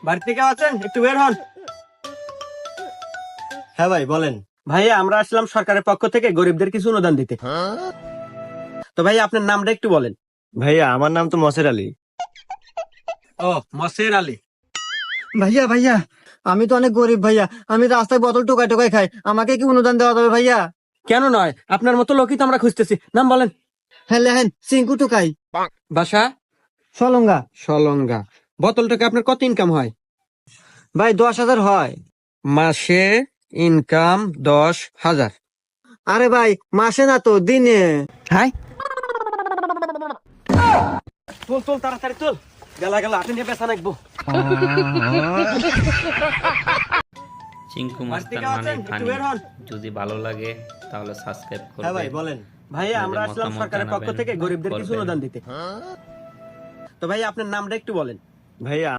বাড়িতে কেউ আছেন? একটু বের হন। হ্যাঁ ভাই বলেন। ভাইয়া আমরা আসলাম সরকারের পক্ষ থেকে গরিবদের কিছু অনুদান দিতে। তো ভাইয়া আপনার নামটা একটু বলেন। ভাইয়া আমার নাম তো মসের আলী। ও, মসের আলী। ভাইয়া ভাইয়া, আমি তো অনেক গরিব ভাইয়া, আমি রাস্তায় বোতল টোকাই টোকাই খাই, আমাকে কি অনুদান দেওয়া যাবে ভাইয়া? কেন নয়, আপনার মতো লোকই তো আমরা খুঁজতেছি। নাম বলেন। হ্যাঁ লেহেন চিঙ্কু টোকাই। বাসা? সলঙ্গা। সলঙ্গা। বোতলটাকে আপনার কত ইনকাম হয়? ভাই 10,000 হয়। মাসে ইনকাম 10,000? আরে ভাই মাসে না তো দিনে। হাই, তুল তুল তাড়াতাড়ি তুল, গেলা গেলা হাতে নিয়ে বেচা নাকবো। চিঙ্কু বাড়িতে মাস্তান কেউ মানে আছেন? একটু ফানি। বের হন। যদি ভালো লাগে তাহলে সাবস্ক্রাইব হ্যাঁ ভাই করবে। বলেন। ভাইয়া আমরা আপনাদের আসলাম মতামত সরকারের পক্ষ জানাবেন, থেকে গরিবদের কিছু করবেন। অনুদান দিতে। তো ভাইয়া আপনার নামটা একটু বলেন। ভাইয়া